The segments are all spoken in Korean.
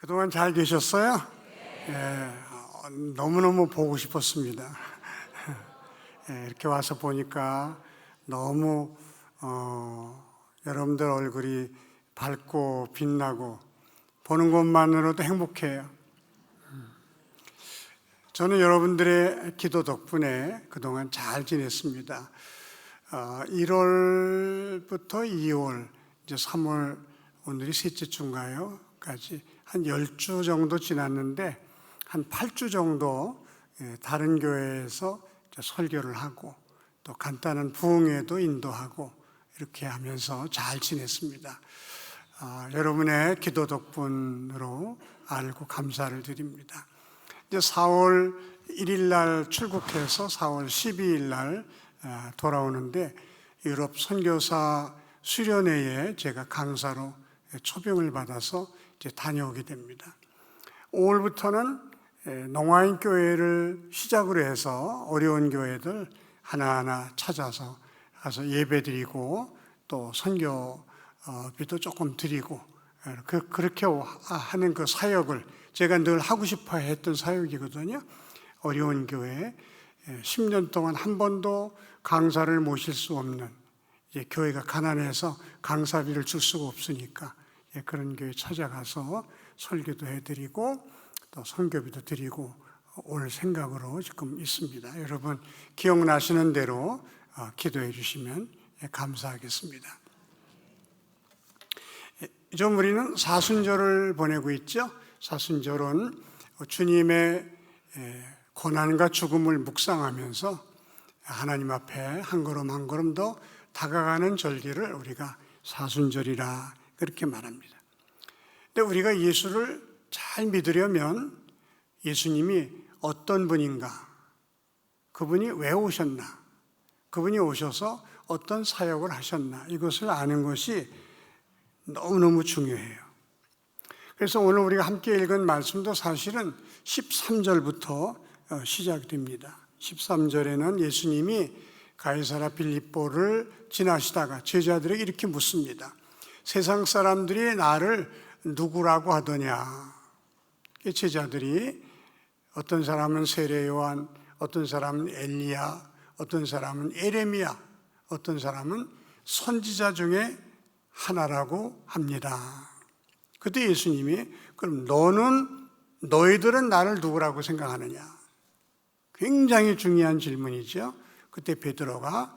그동안 잘 계셨어요? 예, 너무너무 보고 싶었습니다. 예, 이렇게 와서 보니까 너무 여러분들 얼굴이 밝고 빛나고 보는 것만으로도 행복해요. 저는 여러분들의 기도 덕분에 그동안 잘 지냈습니다. 1월부터 2월, 이제 3월, 오늘이 셋째 주인가요? 까지 한 10주 정도 지났는데 한 8주 정도 다른 교회에서 설교를 하고 또 간단한 부흥회도 인도하고 이렇게 하면서 잘 지냈습니다. 여러분의 기도 덕분으로 알고 감사를 드립니다. 이제 4월 1일 날 출국해서 4월 12일 날 돌아오는데 유럽 선교사 수련회에 제가 강사로 초빙을 받아서 이제 다녀오게 됩니다. 5월부터는 농아인 교회를 시작으로 해서 어려운 교회들 하나하나 찾아서 가서 예배드리고 또 선교비도 조금 드리고 그렇게 하는 그 사역을 제가 늘 하고 싶어 했던 사역이거든요. 어려운 교회 10년 동안 한 번도 강사를 모실 수 없는, 이제 교회가 가난해서 강사비를 줄 수가 없으니까 그런 교회 찾아가서 설교도 해드리고 또 선교비도 드리고 올 생각으로 지금 있습니다. 여러분 기억나시는 대로 기도해 주시면 감사하겠습니다. 좀 우리는 사순절을 보내고 있죠. 사순절은 주님의 고난과 죽음을 묵상하면서 하나님 앞에 한 걸음 한 걸음 더 다가가는 절기를 우리가 사순절이라 그렇게 말합니다. 근데 우리가 예수를 잘 믿으려면 예수님이 어떤 분인가, 그분이 왜 오셨나, 그분이 오셔서 어떤 사역을 하셨나, 이것을 아는 것이 너무너무 중요해요. 그래서 오늘 우리가 함께 읽은 말씀도 사실은 13절부터 시작됩니다. 13절에는 예수님이 가이사랴 빌립보를 지나시다가 제자들에게 이렇게 묻습니다. 세상 사람들이 나를 누구라고 하더냐? 제자들이 어떤 사람은 세례 요한, 어떤 사람은 엘리야, 어떤 사람은 에레미야, 어떤 사람은 선지자 중에 하나라고 합니다. 그때 예수님이 그럼 너희들은 나를 누구라고 생각하느냐? 굉장히 중요한 질문이죠. 그때 베드로가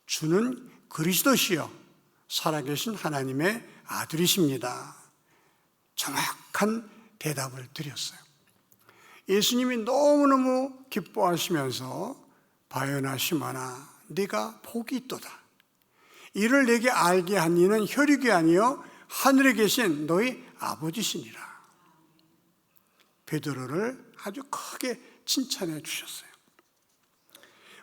주는 그리스도시요 살아계신 하나님의 아들이십니다. 정확한 대답을 드렸어요. 예수님이 너무너무 기뻐하시면서 바요나 시몬아 네가 복이 있도다. 이를 내게 알게 한 이는 혈육이 아니요 하늘에 계신 너희 아버지시니라. 베드로를 아주 크게 칭찬해 주셨어요.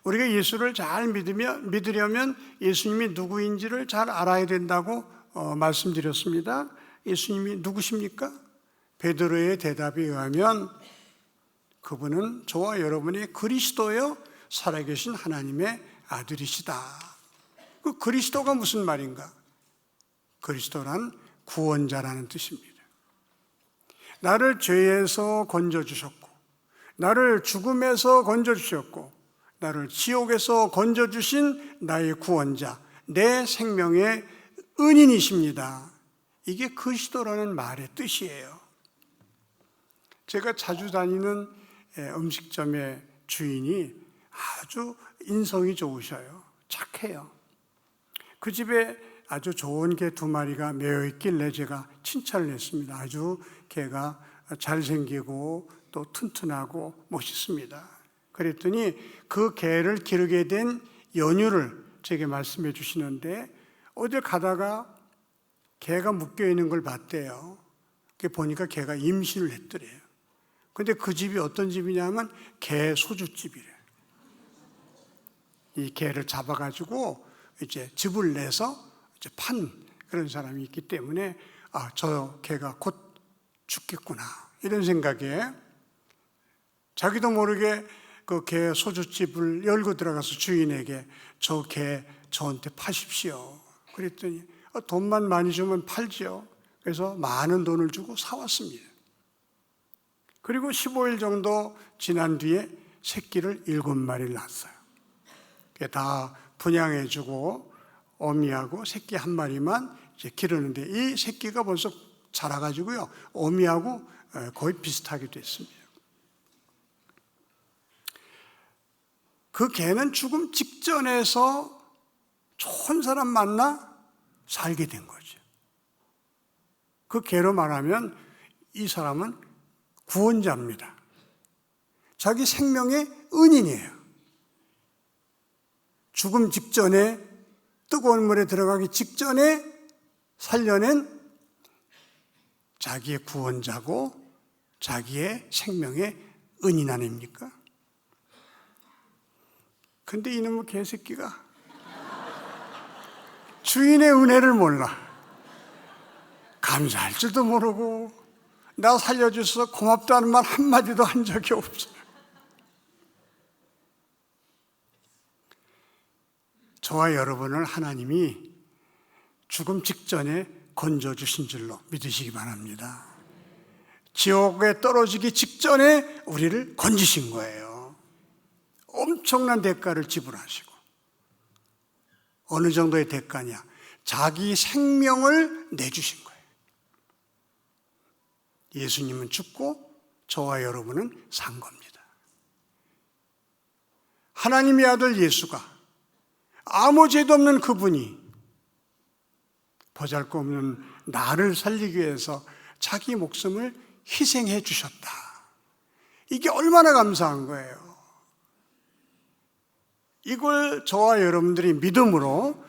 우리가 예수를 잘 믿으려면 예수님이 누구인지를 잘 알아야 된다고 말씀드렸습니다. 예수님이 누구십니까? 베드로의 대답에 의하면 그분은 저와 여러분의 그리스도여 살아계신 하나님의 아들이시다. 그 그리스도가 무슨 말인가? 그리스도란 구원자라는 뜻입니다. 나를 죄에서 건져주셨고, 나를 죽음에서 건져주셨고, 나를 지옥에서 건져주신 나의 구원자, 내 생명의 은인이십니다. 이게 그리스도라는 말의 뜻이에요. 제가 자주 다니는 음식점의 주인이 아주 인성이 좋으셔요. 착해요. 그 집에 아주 좋은 개 2마리가 매여 있길래 제가 칭찬을 했습니다. 아주 개가 잘생기고 또 튼튼하고 멋있습니다. 그랬더니 그 개를 기르게 된 연유를 제게 말씀해 주시는데 어딜 가다가 개가 묶여 있는 걸 봤대요. 보니까 개가 임신을 했더래요. 근데 그 집이 어떤 집이냐면 개 소주집이래요. 이 개를 잡아가지고 이제 즙을 내서 이제 판 그런 사람이 있기 때문에 저 개가 곧 죽겠구나 이런 생각에 자기도 모르게 그 개 소주집을 열고 들어가서 주인에게 저 개 저한테 파십시오. 그랬더니 돈만 많이 주면 팔죠. 그래서 많은 돈을 주고 사왔습니다. 그리고 15일 정도 지난 뒤에 새끼를 7마리를 낳았어요. 다 분양해주고 어미하고 새끼 한 마리만 이제 기르는데, 이 새끼가 벌써 자라가지고요, 어미하고 거의 비슷하게 됐습니다. 그 개는 죽음 직전에서 좋은 사람 만나 살게 된 거죠. 그 개로 말하면 이 사람은 구원자입니다. 자기 생명의 은인이에요. 죽음 직전에, 뜨거운 물에 들어가기 직전에 살려낸 자기의 구원자고 자기의 생명의 은인 아닙니까? 근데 이놈의 개새끼가 주인의 은혜를 몰라. 감사할 줄도 모르고 나 살려줘서 고맙다는 말 한마디도 한 적이 없어요. 저와 여러분을 하나님이 죽음 직전에 건져주신 줄로 믿으시기 바랍니다. 지옥에 떨어지기 직전에 우리를 건지신 거예요. 엄청난 대가를 지불하시고. 어느 정도의 대가냐? 자기 생명을 내주신 거예요. 예수님은 죽고 저와 여러분은 산 겁니다. 하나님의 아들 예수가, 아무 죄도 없는 그분이 보잘것없는 나를 살리기 위해서 자기 목숨을 희생해 주셨다. 이게 얼마나 감사한 거예요. 이걸 저와 여러분들이 믿음으로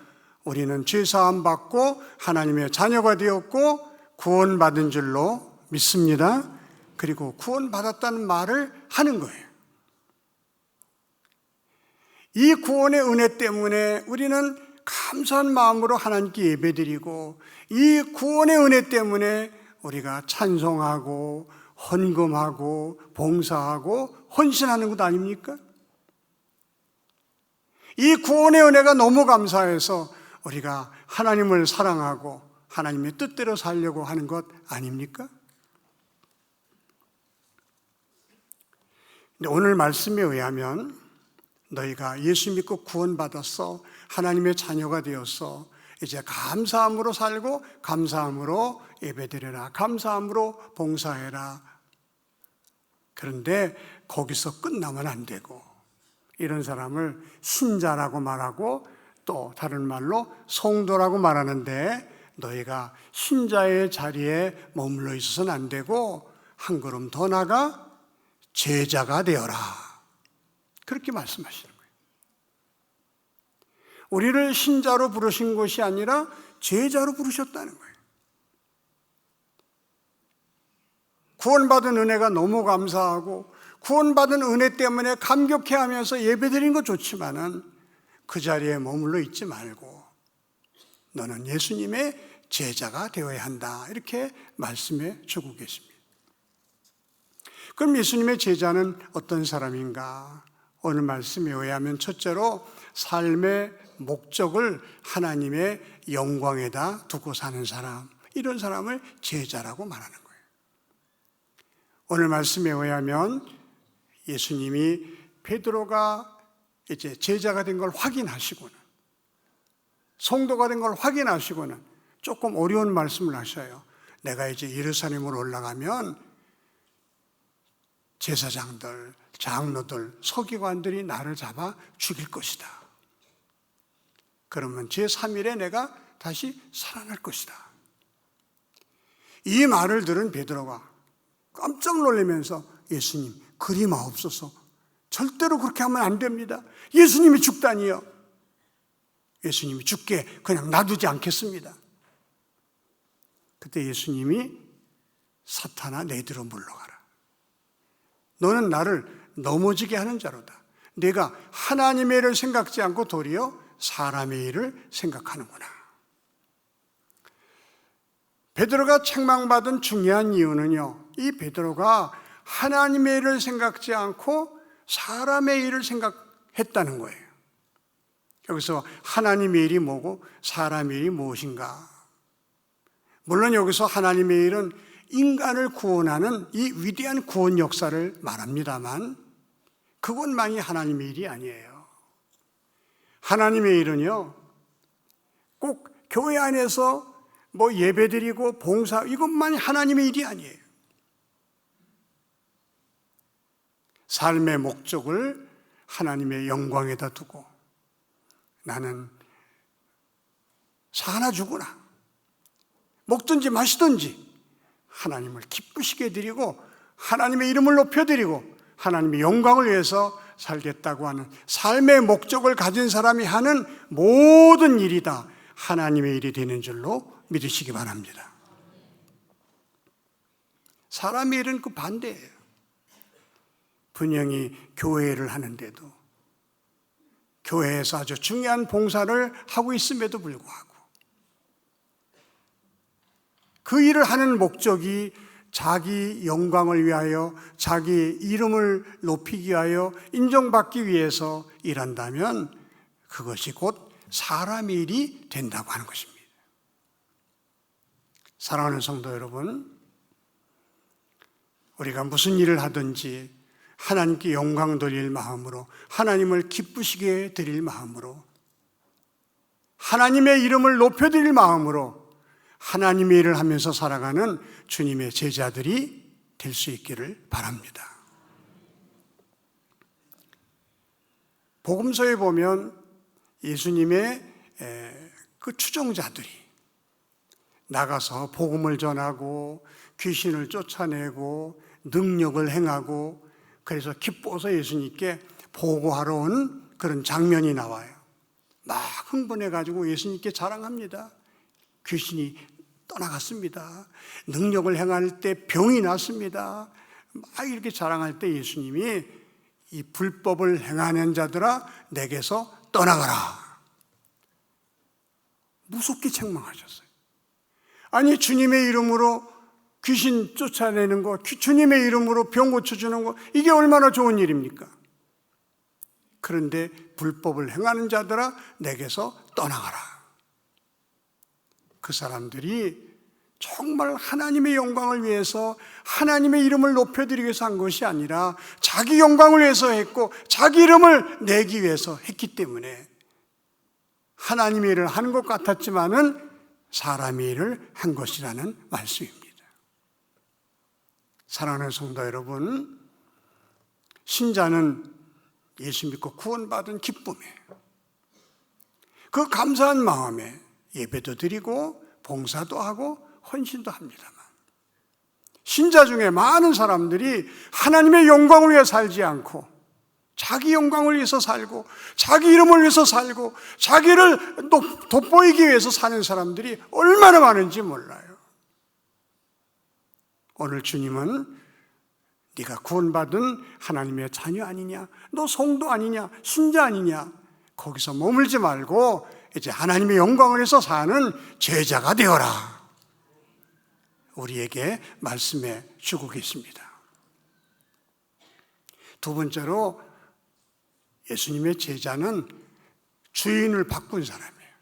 우리는 죄사함 받고 하나님의 자녀가 되었고 구원받은 줄로 믿습니다. 그리고 구원받았다는 말을 하는 거예요. 이 구원의 은혜 때문에 우리는 감사한 마음으로 하나님께 예배드리고, 이 구원의 은혜 때문에 우리가 찬송하고 헌금하고 봉사하고 헌신하는 것 아닙니까? 이 구원의 은혜가 너무 감사해서 우리가 하나님을 사랑하고 하나님의 뜻대로 살려고 하는 것 아닙니까? 근데 오늘 말씀에 의하면 너희가 예수 믿고 구원받았어, 하나님의 자녀가 되었어, 이제 감사함으로 살고 감사함으로 예배드려라, 감사함으로 봉사해라. 그런데 거기서 끝나면 안 되고, 이런 사람을 신자라고 말하고 또 다른 말로 성도라고 말하는데, 너희가 신자의 자리에 머물러 있어서는 안 되고 한 걸음 더 나가 제자가 되어라, 그렇게 말씀하시는 거예요. 우리를 신자로 부르신 것이 아니라 제자로 부르셨다는 거예요. 구원받은 은혜가 너무 감사하고 구원받은 은혜 때문에 감격해하면서 예배드리는 것 좋지만은 그 자리에 머물러 있지 말고 너는 예수님의 제자가 되어야 한다, 이렇게 말씀해 주고 계십니다. 그럼 예수님의 제자는 어떤 사람인가? 오늘 말씀에 의하면 첫째로 삶의 목적을 하나님의 영광에다 두고 사는 사람, 이런 사람을 제자라고 말하는 거예요. 오늘 말씀에 의하면 예수님이 베드로가 이제 제자가 된 걸 확인하시고는, 성도가 된 걸 확인하시고는 조금 어려운 말씀을 하셔요. 내가 이제 예루살렘으로 올라가면 제사장들, 장로들, 서기관들이 나를 잡아 죽일 것이다. 그러면 제3일에 내가 다시 살아날 것이다. 이 말을 들은 베드로가 깜짝 놀라면서 예수님, 그리 마옵소서. 절대로 그렇게 하면 안 됩니다. 예수님이 죽다니요. 예수님이 죽게 그냥 놔두지 않겠습니다. 그때 예수님이 사탄아, 내 뒤로 물러가라. 너는 나를 넘어지게 하는 자로다. 내가 하나님의 일을 생각지 않고 도리어 사람의 일을 생각하는구나. 베드로가 책망받은 중요한 이유는요, 이 베드로가 하나님의 일을 생각지 않고 사람의 일을 생각했다는 거예요. 여기서 하나님의 일이 뭐고 사람의 일이 무엇인가? 물론 여기서 하나님의 일은 인간을 구원하는 이 위대한 구원 역사를 말합니다만 그것만이 하나님의 일이 아니에요. 하나님의 일은요, 꼭 교회 안에서 뭐 예배드리고 봉사 이것만이 하나님의 일이 아니에요. 삶의 목적을 하나님의 영광에다 두고 나는 사나 죽으나 먹든지 마시든지 하나님을 기쁘시게 드리고 하나님의 이름을 높여드리고 하나님의 영광을 위해서 살겠다고 하는 삶의 목적을 가진 사람이 하는 모든 일이 다 하나님의 일이 되는 줄로 믿으시기 바랍니다. 사람의 일은 그 반대예요. 분명히 교회를 하는데도 교회에서 아주 중요한 봉사를 하고 있음에도 불구하고 그 일을 하는 목적이 자기 영광을 위하여 자기 이름을 높이기 위하여 인정받기 위해서 일한다면 그것이 곧 사람의 일이 된다고 하는 것입니다. 사랑하는 성도 여러분, 우리가 무슨 일을 하든지 하나님께 영광 돌릴 마음으로 하나님을 기쁘시게 드릴 마음으로 하나님의 이름을 높여드릴 마음으로 하나님의 일을 하면서 살아가는 주님의 제자들이 될 수 있기를 바랍니다. 복음서에 보면 예수님의 그 추종자들이 나가서 복음을 전하고 귀신을 쫓아내고 능력을 행하고 그래서 기뻐서 예수님께 보고하러 온 그런 장면이 나와요. 막 흥분해가지고 예수님께 자랑합니다. 귀신이 떠나갔습니다. 능력을 행할 때 병이 났습니다. 막 이렇게 자랑할 때 예수님이 이 불법을 행하는 자들아 내게서 떠나가라. 무섭게 책망하셨어요. 아니 주님의 이름으로 귀신 쫓아내는 거, 주님의 이름으로 병 고쳐주는 거 이게 얼마나 좋은 일입니까? 그런데 불법을 행하는 자들아 내게서 떠나가라. 그 사람들이 정말 하나님의 영광을 위해서 하나님의 이름을 높여드리기 위해서 한 것이 아니라 자기 영광을 위해서 했고 자기 이름을 내기 위해서 했기 때문에 하나님의 일을 하는 것 같았지만은 사람의 일을 한 것이라는 말씀입니다. 사랑하는 성도 여러분, 신자는 예수 믿고 구원받은 기쁨이에요. 그 감사한 마음에 예배도 드리고 봉사도 하고 헌신도 합니다만 신자 중에 많은 사람들이 하나님의 영광을 위해 살지 않고 자기 영광을 위해서 살고 자기 이름을 위해서 살고 자기를 돋보이기 위해서 사는 사람들이 얼마나 많은지 몰라요. 오늘 주님은 네가 구원받은 하나님의 자녀 아니냐, 너 성도 아니냐, 신자 아니냐, 거기서 머물지 말고 이제 하나님의 영광을 위해서 사는 제자가 되어라. 우리에게 말씀해 주고 계십니다. 두 번째로 예수님의 제자는 주인을 바꾼 사람이에요.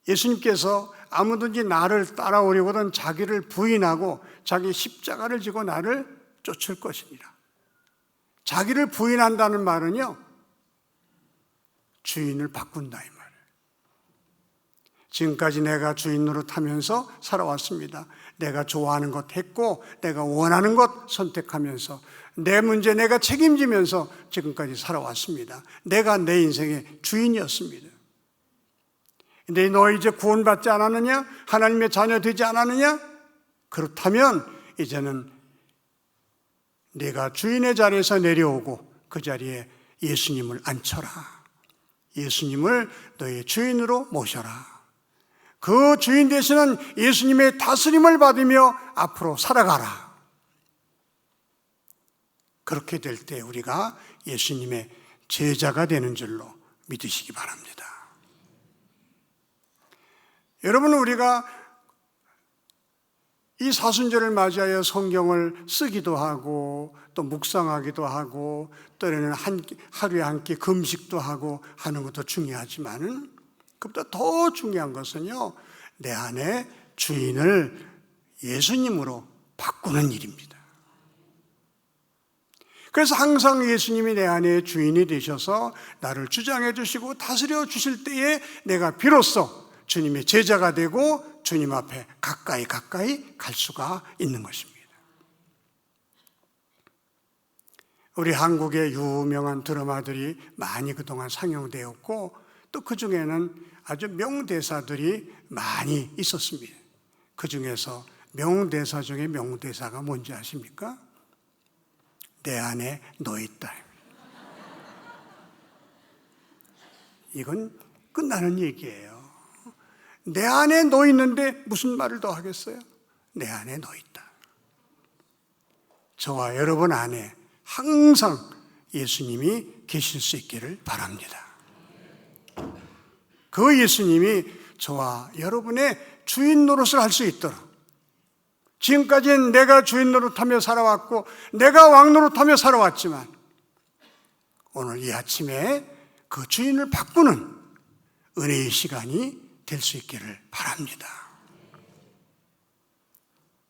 예수님께서 아무든지 나를 따라오려거든 자기를 부인하고 자기 십자가를 지고 나를 쫓을 것이니라. 자기를 부인한다는 말은요, 주인을 바꾼다 이 말이에요. 지금까지 내가 주인 노릇하면서 살아왔습니다. 내가 좋아하는 것 했고 내가 원하는 것 선택하면서 내 문제 내가 책임지면서 지금까지 살아왔습니다. 내가 내 인생의 주인이었습니다. 근데 너 이제 구원받지 않았느냐? 하나님의 자녀 되지 않았느냐? 그렇다면 이제는 내가 주인의 자리에서 내려오고 그 자리에 예수님을 앉혀라. 예수님을 너의 주인으로 모셔라. 그 주인 되시는 예수님의 다스림을 받으며 앞으로 살아가라. 그렇게 될 때 우리가 예수님의 제자가 되는 줄로 믿으시기 바랍니다. 여러분, 우리가 이 사순절을 맞이하여 성경을 쓰기도 하고 또 묵상하기도 하고 때로는 하루에 한 끼 금식도 하고 하는 것도 중요하지만은 그보다 더 중요한 것은요, 내 안에 주인을 예수님으로 바꾸는 일입니다. 그래서 항상 예수님이 내 안에 주인이 되셔서 나를 주장해 주시고 다스려 주실 때에 내가 비로소 주님의 제자가 되고 주님 앞에 가까이 갈 수가 있는 것입니다. 우리 한국의 유명한 드라마들이 많이 그동안 상영되었고 또 그중에는 아주 명대사들이 많이 있었습니다. 그중에서 명대사 중에 명대사가 뭔지 아십니까? 내 안에 너 있다. 이건 끝나는 얘기예요. 내 안에 너 있는데 무슨 말을 더 하겠어요? 내 안에 너 있다. 저와 여러분 안에 항상 예수님이 계실 수 있기를 바랍니다. 그 예수님이 저와 여러분의 주인 노릇을 할 수 있도록, 지금까지는 내가 주인 노릇하며 살아왔고 내가 왕 노릇하며 살아왔지만 오늘 이 아침에 그 주인을 바꾸는 은혜의 시간이 될 수 있기를 바랍니다.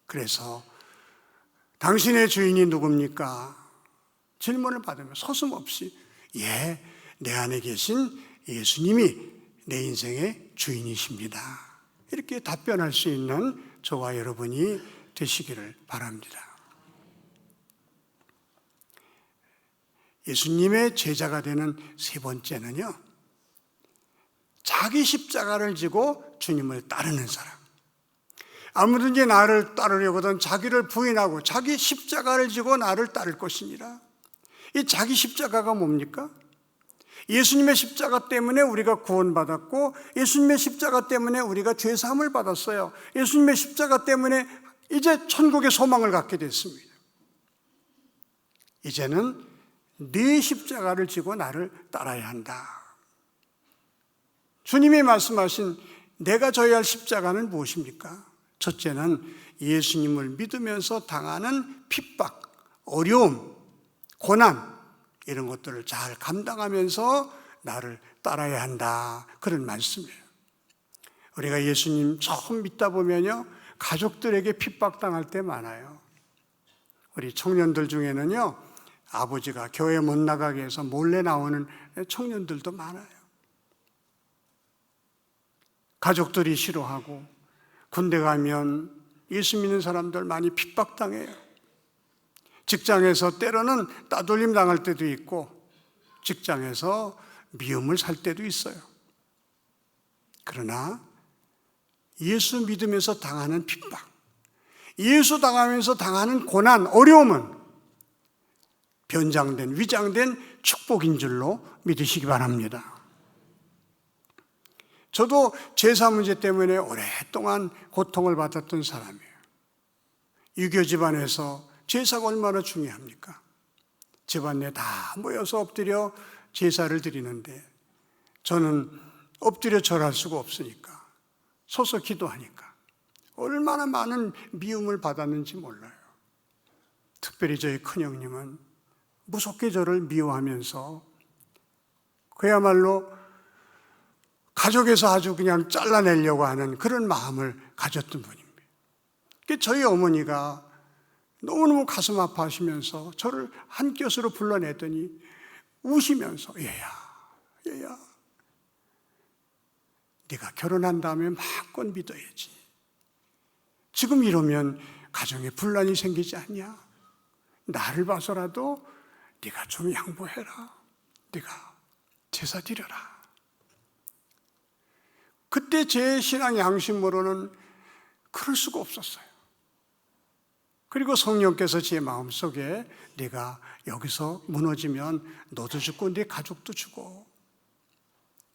그래서 당신의 주인이 누굽니까? 질문을 받으면 서슴없이 내 안에 계신 예수님이 내 인생의 주인이십니다. 이렇게 답변할 수 있는 저와 여러분이 되시기를 바랍니다. 예수님의 제자가 되는 세 번째는요, 자기 십자가를 지고 주님을 따르는 사람. 아무든지 나를 따르려거든 자기를 부인하고 자기 십자가를 지고 나를 따를 것이니라. 이 자기 십자가가 뭡니까? 예수님의 십자가 때문에 우리가 구원받았고 예수님의 십자가 때문에 우리가 죄사함을 받았어요. 예수님의 십자가 때문에 이제 천국의 소망을 갖게 됐습니다. 이제는 네 십자가를 지고 나를 따라야 한다. 주님이 말씀하신 내가 져야 할 십자가는 무엇입니까? 첫째는 예수님을 믿으면서 당하는 핍박, 어려움, 고난 이런 것들을 잘 감당하면서 나를 따라야 한다. 그런 말씀이에요. 우리가 예수님 처음 믿다 보면요, 가족들에게 핍박당할 때 많아요. 우리 청년들 중에는요, 아버지가 교회 못 나가게 해서 몰래 나오는 청년들도 많아요. 가족들이 싫어하고 군대 가면 예수 믿는 사람들 많이 핍박당해요. 직장에서 때로는 따돌림 당할 때도 있고 직장에서 미움을 살 때도 있어요. 그러나 예수 믿으면서 당하는 핍박, 예수 당하면서 당하는 고난, 어려움은 변장된, 위장된 축복인 줄로 믿으시기 바랍니다. 저도 제사 문제 때문에 오랫동안 고통을 받았던 사람이에요. 유교 집안에서 제사가 얼마나 중요합니까? 집안 내 다 모여서 엎드려 제사를 드리는데 저는 엎드려 절할 수가 없으니까 서서 기도하니까 얼마나 많은 미움을 받았는지 몰라요. 특별히 저희 큰형님은 무섭게 저를 미워하면서 그야말로 가족에서 아주 그냥 잘라내려고 하는 그런 마음을 가졌던 분입니다. 저희 어머니가 너무너무 가슴 아파하시면서 저를 한 뼘으로 불러내더니 우시면서 얘야 네가 결혼한 다음에 마음껏 믿어야지. 지금 이러면 가정에 분란이 생기지 않냐? 나를 봐서라도 네가 좀 양보해라. 네가 제사 드려라. 그때 제 신앙 양심으로는 그럴 수가 없었어요. 그리고 성령께서 제 마음속에 네가 여기서 무너지면 너도 죽고 네 가족도 죽어.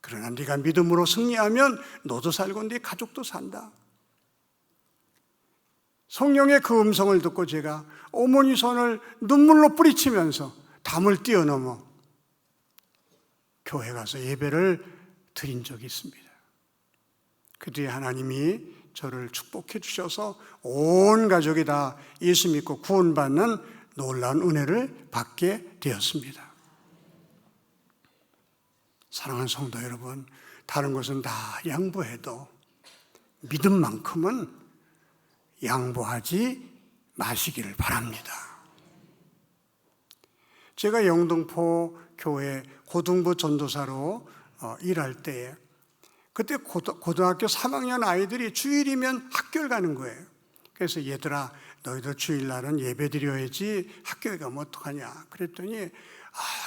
그러나 네가 믿음으로 승리하면 너도 살고 네 가족도 산다. 성령의 그 음성을 듣고 제가 어머니 손을 눈물로 뿌리치면서 담을 뛰어넘어 교회 가서 예배를 드린 적이 있습니다. 그 뒤에 하나님이 저를 축복해 주셔서 온 가족이 다 예수 믿고 구원받는 놀라운 은혜를 받게 되었습니다. 사랑하는 성도 여러분, 다른 것은 다 양보해도 믿음만큼은 양보하지 마시기를 바랍니다. 제가 영등포 교회 고등부 전도사로 일할 때에 그때 고등학교 3학년 아이들이 주일이면 학교를 가는 거예요. 그래서 얘들아, 너희들 주일날은 예배 드려야지 학교에 가면 어떡하냐 그랬더니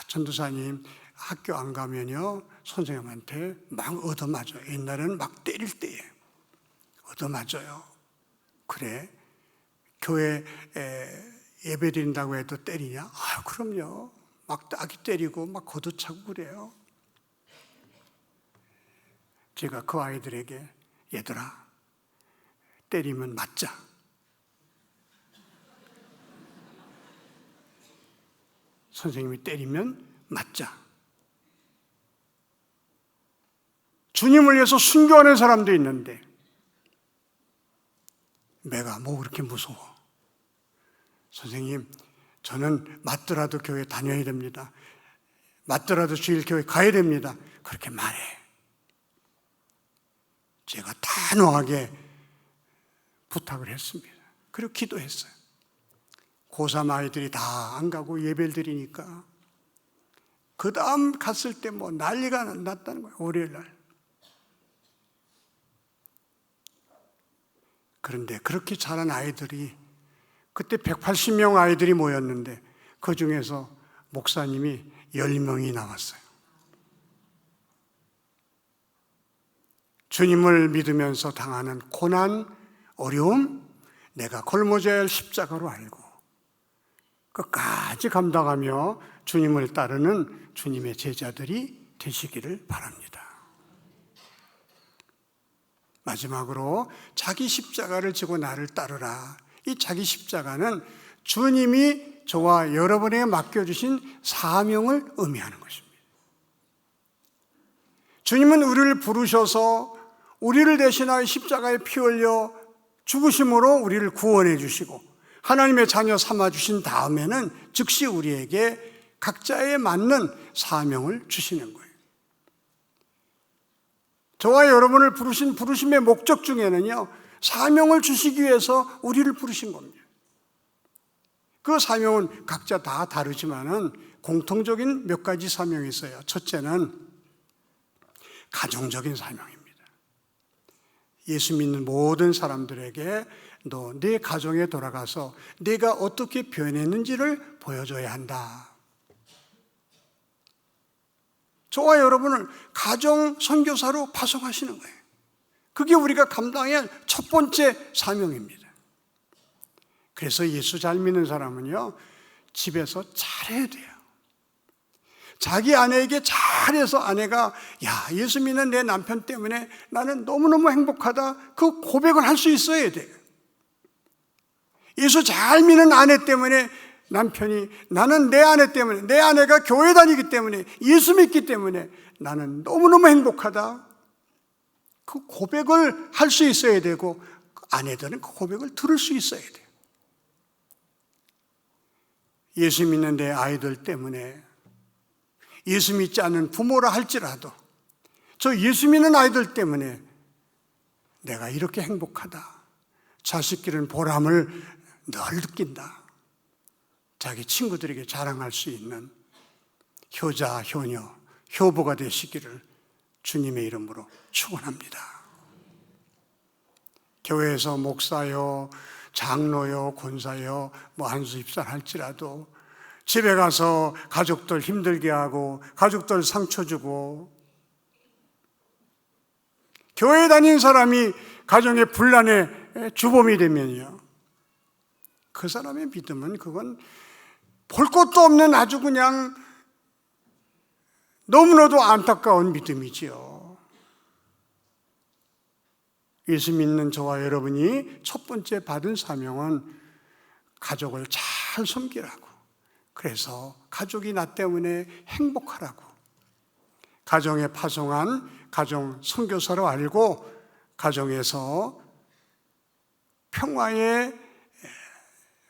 전도사님, 학교 안 가면요 선생님한테 막 얻어맞아요. 옛날에는 막 때릴 때에 얻어맞아요. 그래? 교회 예배 드린다고 해도 때리냐? 그럼요. 막 아기 때리고 막 걷어차고 그래요. 제가 그 아이들에게 얘들아, 때리면 맞자. 선생님이 때리면 맞자. 주님을 위해서 순교하는 사람도 있는데 내가 뭐 그렇게 무서워? 선생님, 저는 맞더라도 교회 다녀야 됩니다. 맞더라도 주일 교회 가야 됩니다. 그렇게 말해. 제가 단호하게 부탁을 했습니다. 그리고 기도했어요. 고3 아이들이 다 안 가고 예배를 드리니까 그 다음 갔을 때 뭐 난리가 났다는 거예요. 월요일 날. 그런데 그렇게 자란 아이들이 그때 180명 아이들이 모였는데 그 중에서 목사님이 10명이 나왔어요. 주님을 믿으면서 당하는 고난, 어려움, 내가 걸모져야 할 십자가로 알고 끝까지 감당하며 주님을 따르는 주님의 제자들이 되시기를 바랍니다. 마지막으로 자기 십자가를 지고 나를 따르라. 이 자기 십자가는 주님이 저와 여러분에게 맡겨주신 사명을 의미하는 것입니다. 주님은 우리를 부르셔서 우리를 대신하여 십자가에 피 흘려 죽으심으로 우리를 구원해 주시고 하나님의 자녀 삼아주신 다음에는 즉시 우리에게 각자에 맞는 사명을 주시는 거예요. 저와 여러분을 부르신 부르심의 목적 중에는요, 사명을 주시기 위해서 우리를 부르신 겁니다. 그 사명은 각자 다 다르지만은 공통적인 몇 가지 사명이 있어요. 첫째는 가정적인 사명입니다. 예수 믿는 모든 사람들에게 너 네 가정에 돌아가서 네가 어떻게 변했는지를 보여줘야 한다. 저와 여러분을 가정 선교사로 파송하시는 거예요. 그게 우리가 감당해야 할 첫 번째 사명입니다. 그래서 예수 잘 믿는 사람은요, 집에서 잘해야 돼요. 자기 아내에게 잘해서 아내가 야, 예수 믿는 내 남편 때문에 나는 너무너무 행복하다. 그 고백을 할 수 있어야 돼요. 예수 잘 믿는 아내 때문에 남편이 나는 내 아내 때문에, 내 아내가 교회 다니기 때문에, 예수 믿기 때문에 나는 너무너무 행복하다. 그 고백을 할 수 있어야 되고 아내들은 그 고백을 들을 수 있어야 돼요. 예수 믿는 내 아이들 때문에, 예수 믿지 않는 부모라 할지라도 저 예수 믿는 아이들 때문에 내가 이렇게 행복하다. 자식 기른 보람을 늘 느낀다. 자기 친구들에게 자랑할 수 있는 효자, 효녀, 효부가 되시기를 주님의 이름으로 축원합니다. 교회에서 목사요, 장로요, 권사요, 한수 입사할지라도 집에 가서 가족들 힘들게 하고 가족들 상처 주고 교회 다닌 사람이 가정의 분란의 주범이 되면요, 그 사람의 믿음은 그건 볼 것도 없는 아주 그냥 너무나도 안타까운 믿음이지요. 예수 믿는 저와 여러분이 첫 번째 받은 사명은 가족을 잘 섬기라고, 그래서 가족이 나 때문에 행복하라고, 가정에 파송한 가정 선교사로 알고 가정에서 평화의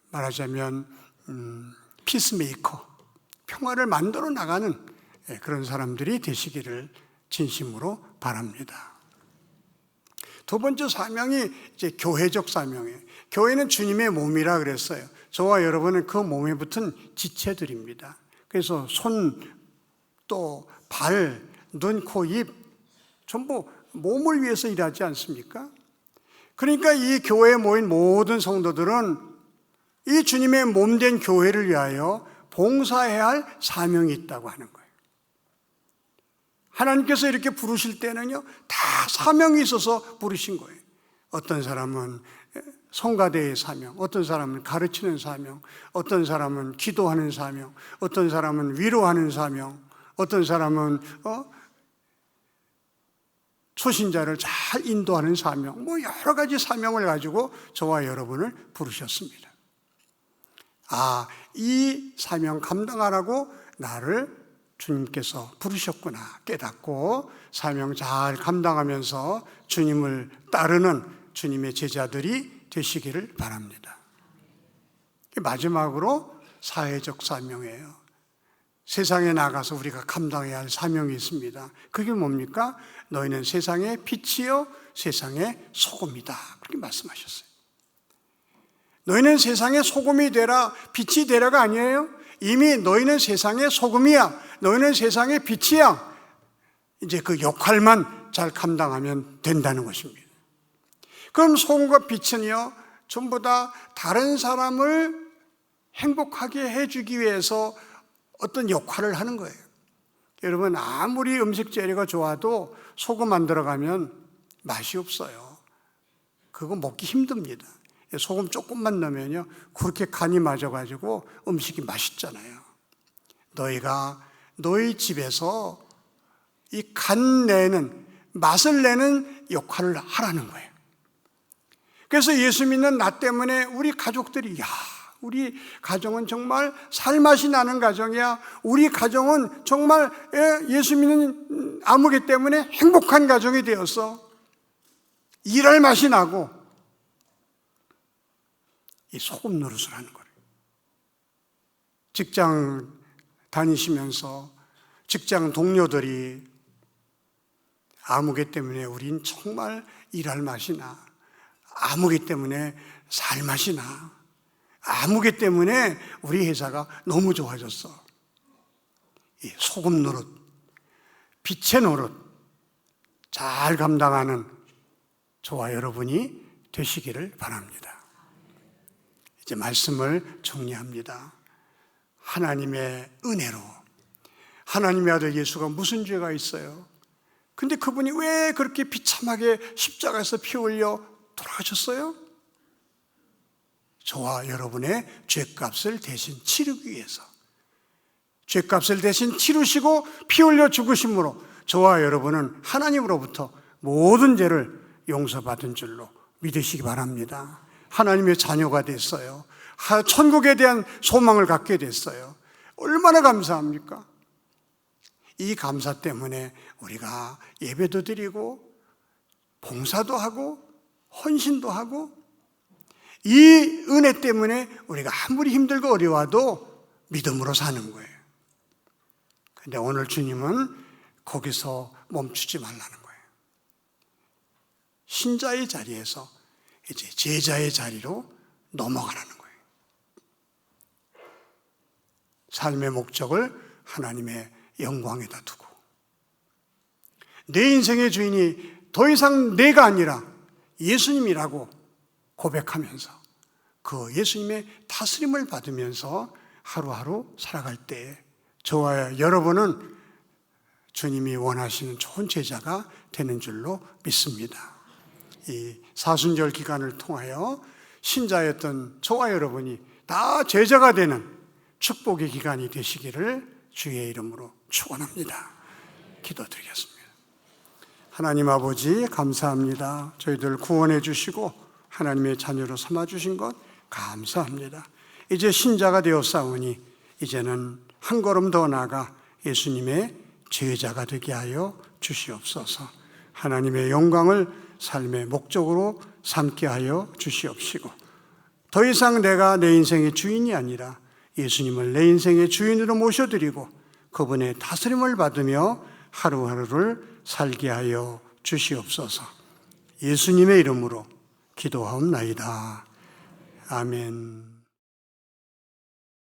말하자면 피스메이커, 평화를 만들어 나가는 그런 사람들이 되시기를 진심으로 바랍니다. 두 번째 사명이 이제 교회적 사명이에요. 교회는 주님의 몸이라 그랬어요. 저와 여러분은 그 몸에 붙은 지체들입니다. 그래서 손, 또 발, 눈, 코, 입 전부 몸을 위해서 일하지 않습니까? 그러니까 이 교회에 모인 모든 성도들은 이 주님의 몸된 교회를 위하여 봉사해야 할 사명이 있다고 하는 거예요. 하나님께서 이렇게 부르실 때는요, 다 사명이 있어서 부르신 거예요. 어떤 사람은 성가대의 사명, 어떤 사람은 가르치는 사명, 어떤 사람은 기도하는 사명, 어떤 사람은 위로하는 사명, 어떤 사람은 초신자를 잘 인도하는 사명, 뭐 여러 가지 사명을 가지고 저와 여러분을 부르셨습니다. 아, 이 사명 감당하라고 나를 주님께서 부르셨구나 깨닫고 사명 잘 감당하면서 주님을 따르는 주님의 제자들이 되시기를 바랍니다. 마지막으로 사회적 사명이에요. 세상에 나가서 우리가 감당해야 할 사명이 있습니다. 그게 뭡니까? 너희는 세상의 빛이요 세상의 소금이다. 그렇게 말씀하셨어요. 너희는 세상의 소금이 되라, 빛이 되라가 아니에요. 이미 너희는 세상의 소금이야. 너희는 세상의 빛이야. 이제 그 역할만 잘 감당하면 된다는 것입니다. 그럼 소금과 빛은요, 전부 다 다른 사람을 행복하게 해주기 위해서 어떤 역할을 하는 거예요. 여러분, 아무리 음식 재료가 좋아도 소금 안 들어가면 맛이 없어요. 그거 먹기 힘듭니다. 소금 조금만 넣으면요, 그렇게 간이 맞아가지고 음식이 맛있잖아요. 너희가 너희 집에서 이 간 내는, 맛을 내는 역할을 하라는 거예요. 그래서 예수 믿는 나 때문에 우리 가족들이, 야, 우리 가정은 정말 살맛이 나는 가정이야. 우리 가정은 정말 예수 믿는 아무개 때문에 행복한 가정이 되었어. 일할 맛이 나고, 이 소금 노릇을 하는 거예요. 직장 다니시면서 직장 동료들이 아무개 때문에 우린 정말 일할 맛이 나. 아무개 때문에 살 맛이 나. 아무개 때문에 우리 회사가 너무 좋아졌어. 이 소금 노릇, 빛의 노릇 잘 감당하는 저와 여러분이 되시기를 바랍니다. 이제 말씀을 정리합니다. 하나님의 은혜로 하나님의 아들 예수가 무슨 죄가 있어요? 근데 그분이 왜 그렇게 비참하게 십자가에서 피 흘려 돌아가셨어요? 저와 여러분의 죄값을 대신 치르기 위해서, 죄값을 대신 치르시고 피 흘려 죽으심으로 저와 여러분은 하나님으로부터 모든 죄를 용서받은 줄로 믿으시기 바랍니다. 하나님의 자녀가 됐어요. 천국에 대한 소망을 갖게 됐어요. 얼마나 감사합니까? 이 감사 때문에 우리가 예배도 드리고 봉사도 하고 헌신도 하고, 이 은혜 때문에 우리가 아무리 힘들고 어려워도 믿음으로 사는 거예요. 근데 오늘 주님은 거기서 멈추지 말라는 거예요. 신자의 자리에서 이제 제자의 자리로 넘어가라는 거예요. 삶의 목적을 하나님의 영광에다 두고, 내 인생의 주인이 더 이상 내가 아니라 예수님이라고 고백하면서 그 예수님의 다스림을 받으면서 하루하루 살아갈 때 저와 여러분은 주님이 원하시는 좋은 제자가 되는 줄로 믿습니다. 이 사순절 기간을 통하여 신자였던 저와 여러분이 다 제자가 되는 축복의 기간이 되시기를 주의 이름으로 축원합니다. 기도드리겠습니다. 하나님 아버지 감사합니다. 저희들 구원해 주시고 하나님의 자녀로 삼아 주신 것 감사합니다. 이제 신자가 되었사오니 이제는 한 걸음 더 나아가 예수님의 제자가 되게 하여 주시옵소서. 하나님의 영광을 삶의 목적으로 삼게 하여 주시옵시고, 더 이상 내가 내 인생의 주인이 아니라 예수님을 내 인생의 주인으로 모셔드리고 그분의 다스림을 받으며 하루하루를 살게 하여 주시옵소서. 예수님의 이름으로 기도하옵나이다. 아멘.